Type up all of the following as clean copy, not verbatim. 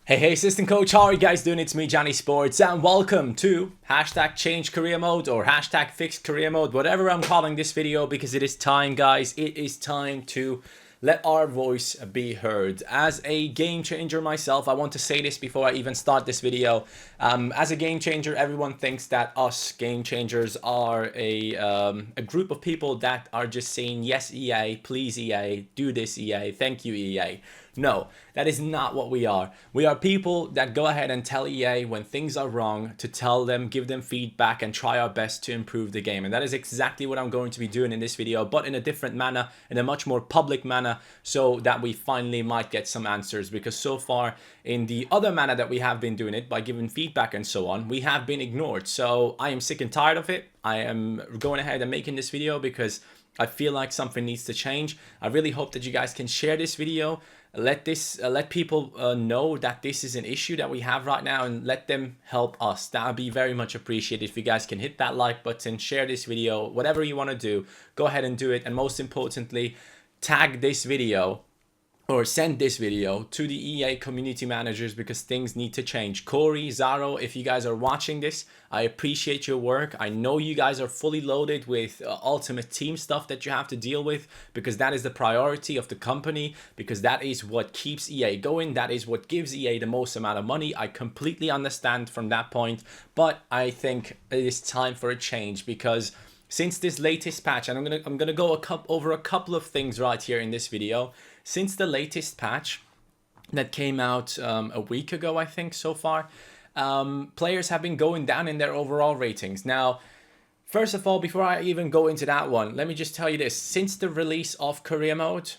Hey, assistant coach, how are you guys doing? It's me, Johnny Sports, and welcome to hashtag change career mode or hashtag fixed career mode, whatever I'm calling this video, because it is time, guys. It is time to let our voice be heard. As a game changer myself, I want to say this before I even start this video. As a game changer, everyone thinks that us game changers are a group of people that are just saying, yes, EA, please EA, do this EA, thank you EA. No, that is not what we are. We are people that go ahead and tell EA when things are wrong, to tell them, give them feedback, and try our best to improve the game. And that is exactly what I'm going to be doing in this video, but in a different manner, in a much more public manner, so that we finally might get some answers. Because so far, in the other manner that we have been doing it, by giving feedback and so on, we have been ignored. So I am sick and tired of it. I am going ahead and making this video because I feel like something needs to change. I really hope that you guys can share this video. Let people know that this is an issue that we have right now, and let them help us. That would be very much appreciated if you guys can hit that like button, share this video, whatever you want to do, go ahead and do it. And most importantly, tag this video or send this video to the EA community managers, because things need to change. Corey, Zaro, if you guys are watching this, I appreciate your work. I know you guys are fully loaded with Ultimate Team stuff that you have to deal with, because that is the priority of the company, because that is what keeps EA going. That is what gives EA the most amount of money. I completely understand from that point, but I think it is time for a change, because since this latest patch, and I'm gonna go over a couple of things right here in this video. Since the latest patch that came out a week ago, I think so far, players have been going down in their overall ratings. Now, first of all, before I even go into that one, let me just tell you this. Since the release of career mode,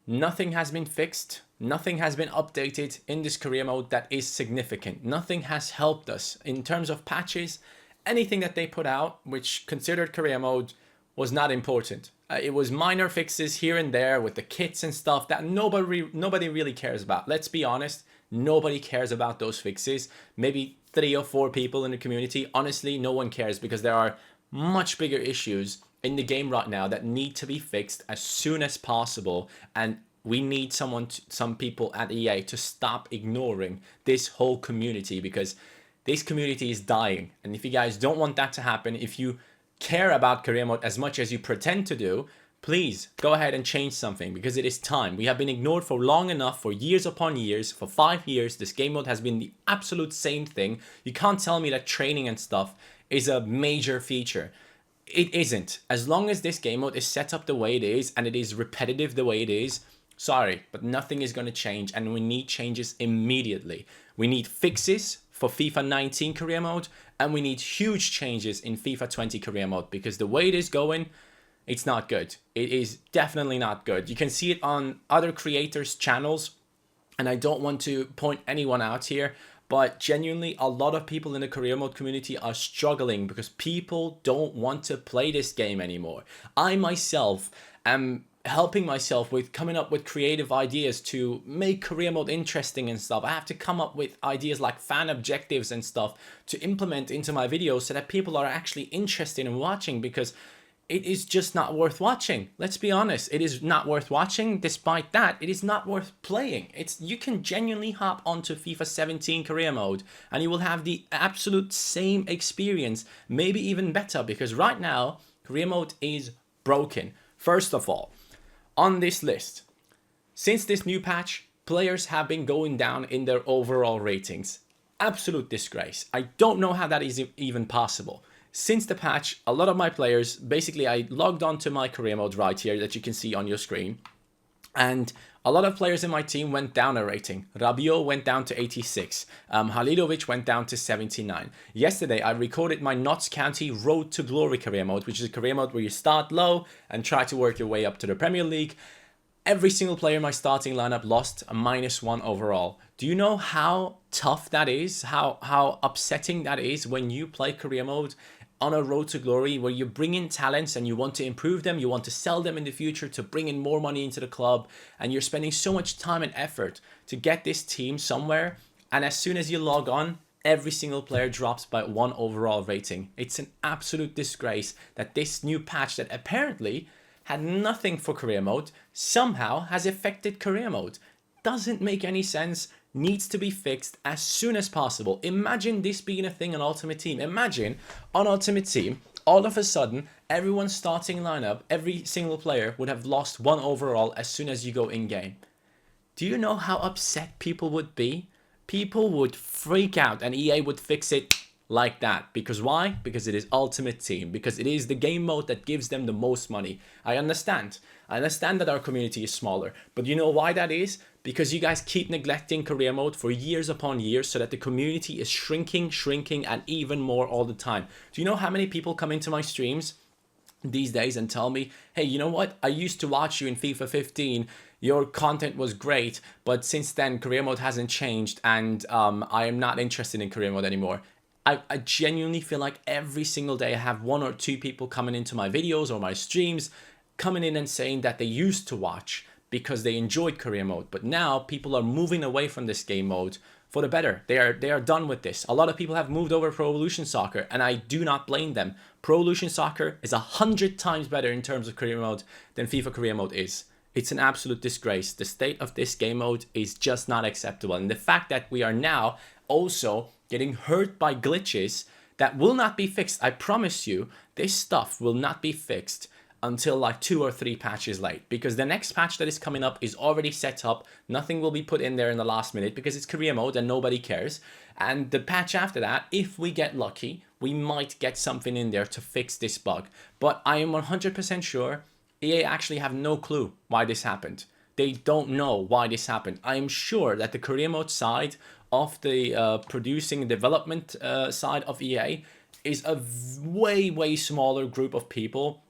nothing has been fixed. Nothing has been updated in this career mode that is significant. Nothing has helped us in terms of patches. Anything that they put out, which considered career mode, was not important. It was minor fixes here and there with the kits and stuff that nobody really cares about. Let's be honest, nobody cares about those fixes. Maybe 3 or 4 people in the community. Honestly, no one cares, because there are much bigger issues in the game right now that need to be fixed as soon as possible. And we need some people at EA to stop ignoring this whole community, because this community is dying. And if you guys don't want that to happen, if you care about career mode as much as you pretend to do, please go ahead and change something, because it is time. We have been ignored for long enough, for years upon years. For 5 years, this game mode has been the absolute same thing. You can't tell me that training and stuff is a major feature. It isn't. As long as this game mode is set up the way it is, and it is repetitive the way it is, sorry, but nothing is going to change, and we need changes immediately. We need fixes for FIFA 19 career mode, and we need huge changes in FIFA 20 career mode, because the way it is going, it's not good. It is definitely not good. You can see it on other creators' channels, and I don't want to point anyone out here, but genuinely a lot of people in the career mode community are struggling because people don't want to play this game anymore. I myself am helping myself with coming up with creative ideas to make career mode interesting and stuff. I have to come up with ideas like fan objectives and stuff to implement into my videos, so that people are actually interested in watching, because it is just not worth watching. Let's be honest, it is not worth watching. Despite that, it is not worth playing. You can genuinely hop onto FIFA 17 career mode and you will have the absolute same experience, maybe even better, because right now career mode is broken. First of all, on this list, since this new patch, players have been going down in their overall ratings. Absolute disgrace. I don't know how that is even possible. Since the patch, a lot of my players, basically I logged on to my career mode right here that you can see on your screen, and a lot of players in my team went down a rating. Rabiot went down to 86. Halilovic went down to 79. Yesterday, I recorded my Notts County Road to Glory career mode, which is a career mode where you start low and try to work your way up to the Premier League. Every single player in my starting lineup lost a -1 overall. Do you know how tough that is? How upsetting that is when you play career mode on a road to glory, where you bring in talents and you want to improve them, you want to sell them in the future to bring in more money into the club, and you're spending so much time and effort to get this team somewhere, and as soon as you log on, every single player drops by 1 overall rating. It's an absolute disgrace that this new patch that apparently had nothing for career mode somehow has affected career mode. Doesn't make any sense. needs to be fixed as soon as possible. Imagine this being a thing on Ultimate Team. Imagine on Ultimate Team, all of a sudden, everyone's starting lineup, every single player would have lost 1 overall as soon as you go in-game. Do you know how upset people would be? People would freak out, and EA would fix it like that. Because why? Because it is Ultimate Team. Because it is the game mode that gives them the most money. I understand. I understand that our community is smaller. But you know why that is? Because you guys keep neglecting career mode for years upon years, so that the community is shrinking, and even more all the time. Do you know how many people come into my streams these days and tell me, hey, you know what? I used to watch you in FIFA 15. Your content was great, but since then career mode hasn't changed, and I am not interested in career mode anymore. I genuinely feel like every single day I have 1 or 2 people coming into my videos or my streams coming in and saying that they used to watch because they enjoyed career mode, but now people are moving away from this game mode for the better. They are done with this. A lot of people have moved over Pro Evolution Soccer, and I do not blame them. Pro Evolution Soccer is 100 times better in terms of career mode than FIFA career mode is. It's an absolute disgrace. The state of this game mode is just not acceptable. And the fact that we are now also getting hurt by glitches that will not be fixed. I promise you, this stuff will not be fixed until like 2 or 3 patches late, because the next patch that is coming up is already set up. Nothing will be put in there in the last minute because it's career mode and nobody cares. And the patch after that, if we get lucky, we might get something in there to fix this bug. But I am 100% sure EA actually have no clue why this happened. They don't know why this happened. I am sure that the career mode side of the producing and development side of EA is a way smaller group of people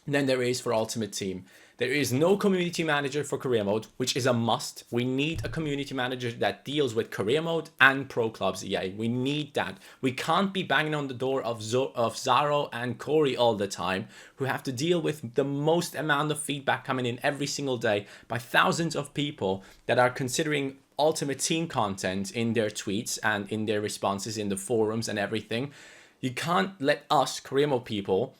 than there is for Ultimate Team. There is no community manager for career mode, which is a must. We need a community manager that deals with career mode and pro clubs EA. We need that. We can't be banging on the door of Zaro and Corey all the time, who have to deal with the most amount of feedback coming in every single day by thousands of people that are considering Ultimate Team content in their tweets and in their responses in the forums and everything. You can't let us career mode people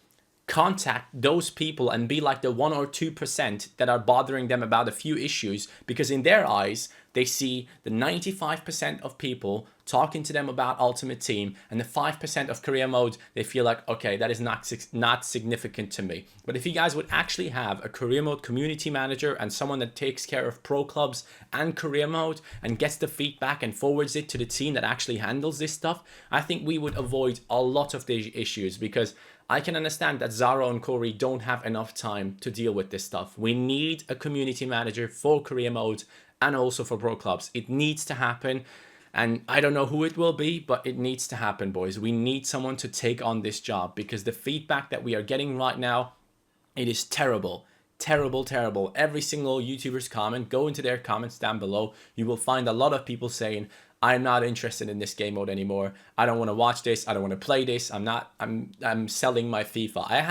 contact those people and be like the 1 or 2% that are bothering them about a few issues, because in their eyes they see the 95% of people talking to them about Ultimate Team, and the 5% of career mode they feel like, okay, that is not significant to me. But if you guys would actually have a career mode community manager and someone that takes care of pro clubs and career mode and gets the feedback and forwards it to the team that actually handles this stuff, I think we would avoid a lot of these issues, because I can understand that Zaro and Corey don't have enough time to deal with this stuff. We need a community manager for career mode and also for pro clubs. It needs to happen, and I don't know who it will be, but it needs to happen, boys. We need someone to take on this job, because the feedback that we are getting right now, it is terrible. Terrible. Every single YouTuber's comment, go into their comments down below. You will find a lot of people saying, I'm not interested in this game mode anymore. I don't want to watch this. I don't want to play this. I'm selling my FIFA. I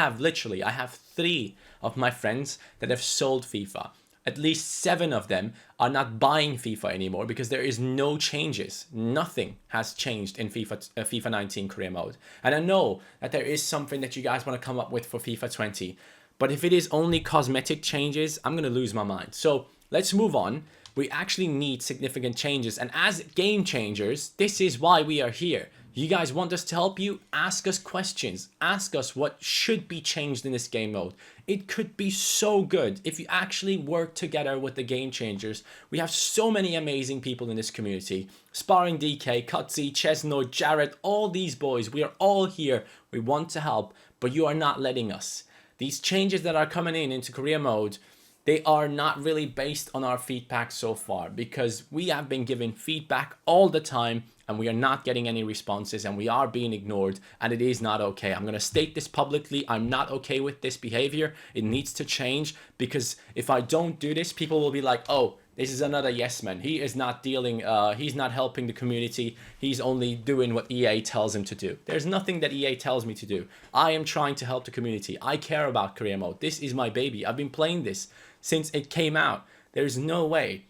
have 3 of my friends that have sold FIFA. At least 7 of them are not buying FIFA anymore because there is no changes. Nothing has changed in FIFA 19 career mode. And I know that there is something that you guys want to come up with for FIFA 20. But if it is only cosmetic changes, I'm going to lose my mind. So let's move on. We actually need significant changes. And as game changers, this is why we are here. You guys want us to help you? Ask us questions. Ask us what should be changed in this game mode. It could be so good if you actually work together with the game changers. We have so many amazing people in this community. Sparring DK, Cutsy, Chesno, Jared, all these boys. We are all here. We want to help, but you are not letting us. These changes that are coming into career mode, they are not really based on our feedback so far, because we have been given feedback all the time and we are not getting any responses and we are being ignored, and it is not okay. I'm going to state this publicly. I'm not okay with this behavior. It needs to change, because if I don't do this, people will be like, oh, this is another yes man. He is not dealing, he's not helping the community. He's only doing what EA tells him to do. There's nothing that EA tells me to do. I am trying to help the community. I care about career mode. This is my baby. I've been playing this since it came out. There's no way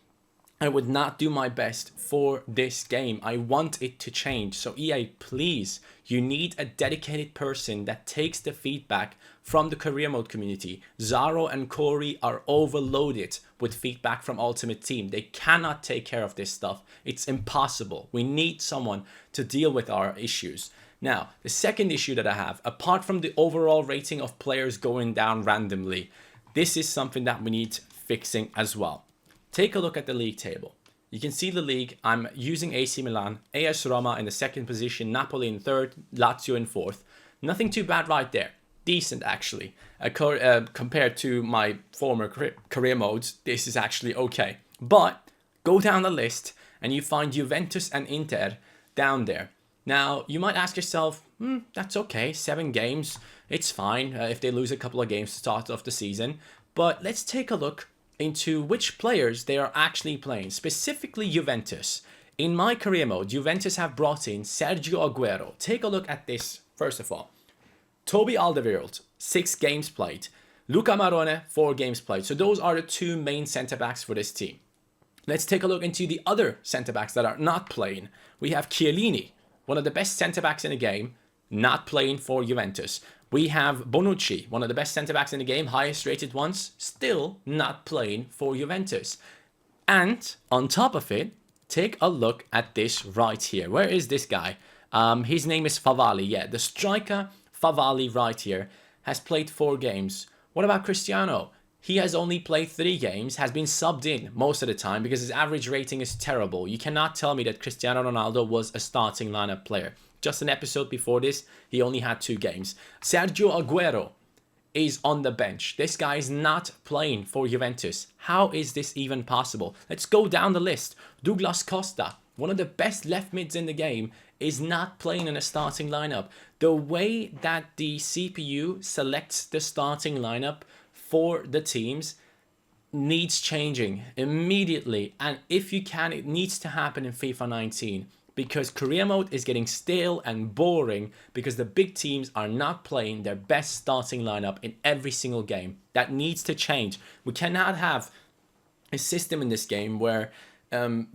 I would not do my best for this game. I want it to change. So EA, please, you need a dedicated person that takes the feedback from the career mode community. Zaro and Corey are overloaded with feedback from Ultimate Team. They cannot take care of this stuff. It's impossible. We need someone to deal with our issues. Now, the second issue that I have, apart from the overall rating of players going down randomly, this is something that we need fixing as well. Take a look at the league table. You can see the league. I'm using AC Milan, AS Roma in the second position, Napoli in third, Lazio in fourth. Nothing too bad right there. Decent, actually. Compared to my former career modes, this is actually okay. But go down the list and you find Juventus and Inter down there. Now, you might ask yourself, that's okay, 7 games, it's fine if they lose a couple of games to start off the season. But let's take a look into which players they are actually playing, specifically Juventus. In my career mode, Juventus have brought in Sergio Aguero. Take a look at this, first of all. Toby Alderweireld, 6 games played. Luca Marone, 4 games played. So those are the 2 main centre-backs for this team. Let's take a look into the other centre-backs that are not playing. We have Chiellini, one of the best centre-backs in the game, not playing for Juventus. We have Bonucci, one of the best centre-backs in the game, highest rated ones, still not playing for Juventus. And on top of it, take a look at this right here. Where is this guy? His name is Favalli. Yeah, the striker Favalli right here has played 4 games. What about Cristiano? He has only played 3 games, has been subbed in most of the time because his average rating is terrible. You cannot tell me that Cristiano Ronaldo was a starting lineup player. Just an episode before this, he only had 2 games. Sergio Aguero is on the bench. This guy is not playing for Juventus. How is this even possible? Let's go down the list. Douglas Costa, one of the best left mids in the game, is not playing in a starting lineup. The way that the CPU selects the starting lineup for the teams needs changing immediately. And if you can, it needs to happen in FIFA 19. Because career mode is getting stale and boring because the big teams are not playing their best starting lineup in every single game. That needs to change. We cannot have a system in this game where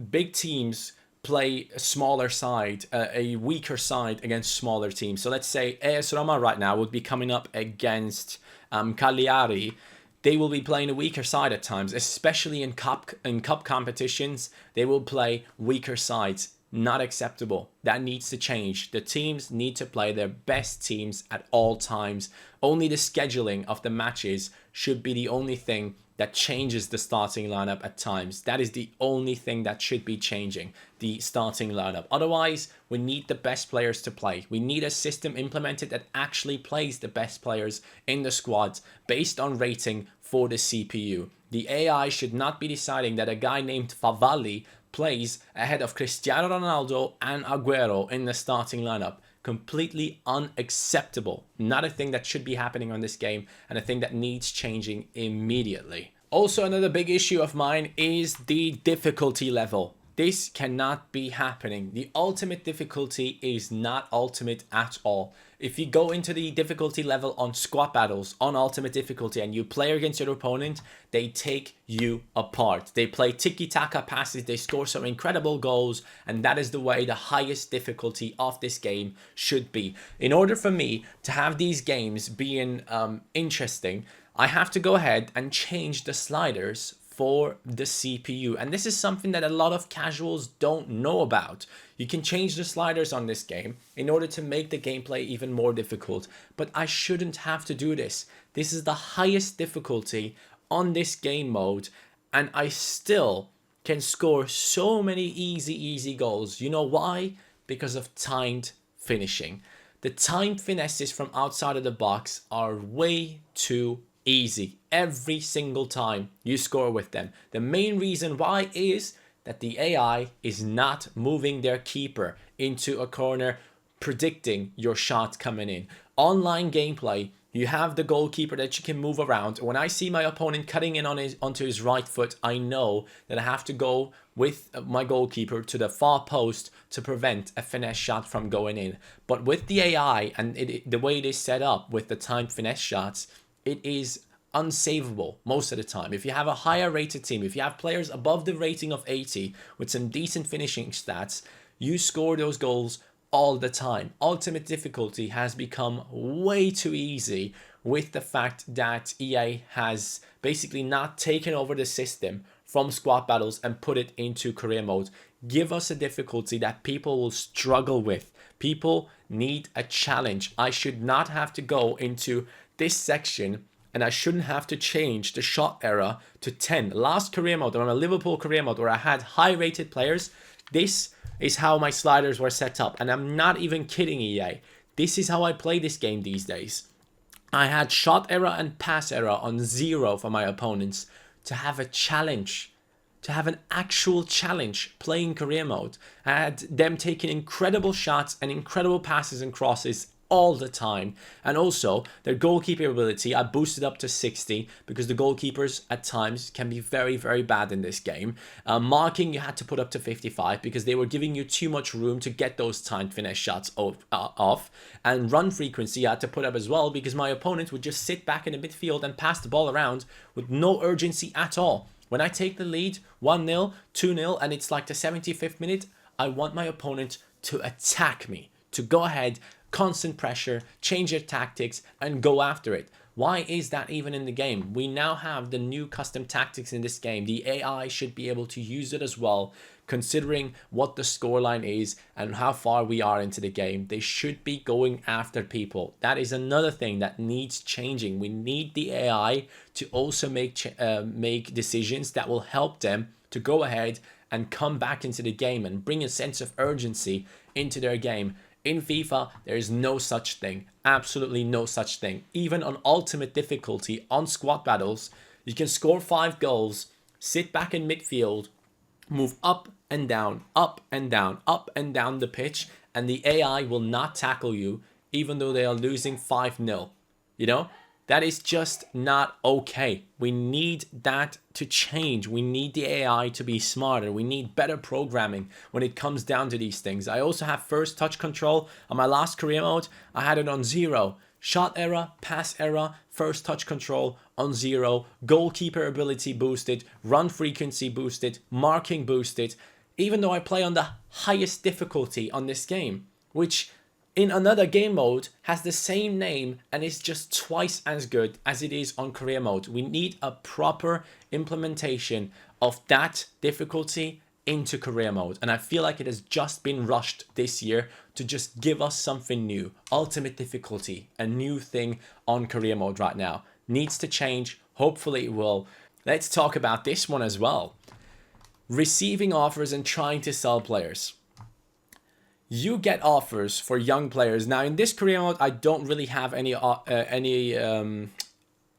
big teams play a smaller side, a weaker side against smaller teams. So let's say AS Roma right now would be coming up against Cagliari. They will be playing a weaker side at times, especially in cup competitions. They will play weaker sides. Not acceptable. That needs to change. The teams need to play their best teams at all times. Only the scheduling of the matches should be the only thing that changes the starting lineup at times. That is the only thing that should be changing, the starting lineup. Otherwise, we need the best players to play. We need a system implemented that actually plays the best players in the squads based on rating for the CPU. The AI should not be deciding that a guy named Favalli plays ahead of Cristiano Ronaldo and Aguero in the starting lineup. Completely unacceptable. Not a thing that should be happening on this game and a thing that needs changing immediately. Also, another big issue of mine is the difficulty level. This cannot be happening. The ultimate difficulty is not ultimate at all. If you go into the difficulty level on squad battles on ultimate difficulty and you play against your opponent, they take you apart. They play tiki-taka passes, they score some incredible goals, and that is the way the highest difficulty of this game should be. In order for me to have these games being interesting, I have to go ahead and change the sliders for the CPU, and this is something that a lot of casuals don't know about. You can change the sliders on this game in order to make the gameplay even more difficult, but I shouldn't have to do this. This is the highest difficulty on this game mode, and I still can score so many easy goals. You know why? Because of timed finishing. The timed finesses from outside of the box are way too easy every single time you score with them. The main reason why is that the AI is not moving their keeper into a corner, predicting your shot coming in. Online gameplay, you have the goalkeeper that you can move around. When I see my opponent cutting in onto his right foot, I know that I have to go with my goalkeeper to the far post to prevent a finesse shot from going in. But with the AI and the way it is set up with the timed finesse shots, it is unsavable most of the time. If you have a higher rated team, if you have players above the rating of 80 with some decent finishing stats, you score those goals all the time. Ultimate difficulty has become way too easy with the fact that EA has basically not taken over the system from squad battles and put it into career mode. Give us a difficulty that people will struggle with. People need a challenge. I should not have to go into this section and I shouldn't have to change the shot era to 10. Last career mode, on a Liverpool career mode where I had high rated players, this is how my sliders were set up. And I'm not even kidding, EA. This is how I play this game these days. I had shot era and pass era on 0 for my opponents to have a challenge, to have an actual challenge playing career mode. I had them taking incredible shots and incredible passes and crosses all the time. And also their goalkeeper ability I boosted up to 60 because the goalkeepers at times can be very, very bad in this game. Marking you had to put up to 55 because they were giving you too much room to get those timed finish shots off. And run frequency I had to put up as well because my opponent would just sit back in the midfield and pass the ball around with no urgency at all. When I take the lead 1-0, 2-0 and it's like the 75th minute, I want my opponent to attack me, to go ahead, constant pressure, change their tactics and go after it. Why is that even in the game? We now have the new custom tactics in this game. The AI should be able to use it as well, considering what the scoreline is and how far we are into the game. They should be going after people. That is another thing that needs changing. We need the AI to also make decisions that will help them to go ahead and come back into the game and bring a sense of urgency into their game. In FIFA, there is no such thing. Absolutely no such thing. Even on ultimate difficulty, on squad battles, you can score 5 goals, sit back in midfield, move up and down, up and down, up and down the pitch, and the AI will not tackle you, even though they are losing 5-0. You know? That is just not okay. We need that to change. We need the AI to be smarter. We need better programming when it comes down to these things. I also have first touch control. On my last career mode, I had it on 0. Shot era, pass era, first touch control on 0. Goalkeeper ability boosted, run frequency boosted, marking boosted. Even though I play on the highest difficulty on this game, which in another game mode has the same name and is just twice as good as it is on career mode. We need a proper implementation of that difficulty into career mode. And I feel like it has just been rushed this year to just give us something new. Ultimate difficulty, a new thing on career mode right now. Needs to change. Hopefully it will. Let's talk about this one as well. Receiving offers and trying to sell players. You get offers for young players. Now in this career mode, I don't really have any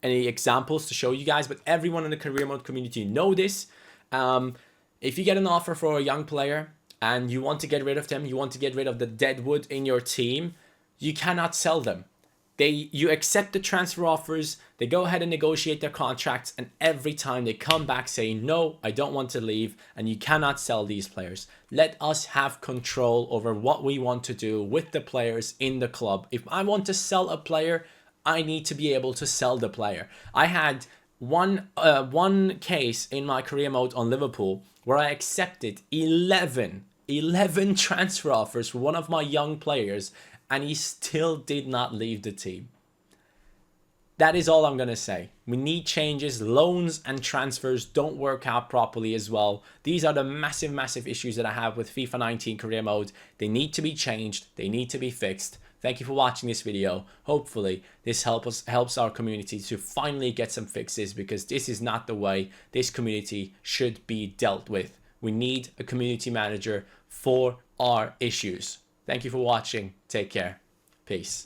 examples to show you guys, but everyone in the career mode community know this. If you get an offer for a young player and you want to get rid of them, you want to get rid of the deadwood in your team, you cannot sell them. You accept the transfer offers, they go ahead and negotiate their contracts, and every time they come back saying, no, I don't want to leave, and you cannot sell these players. Let us have control over what we want to do with the players in the club. If I want to sell a player, I need to be able to sell the player. I had one case in my career mode on Liverpool where I accepted 11 transfer offers for one of my young players, and he still did not leave the team. That is all I'm going to say. We need changes. Loans and transfers don't work out properly as well. These are the massive issues that I have with FIFA 19 career mode. They need to be changed. They need to be fixed. Thank you for watching this video. Hopefully this helps our community to finally get some fixes, because this is not the way this community should be dealt with. We need a community manager for our issues. Thank you for watching. Take care. Peace.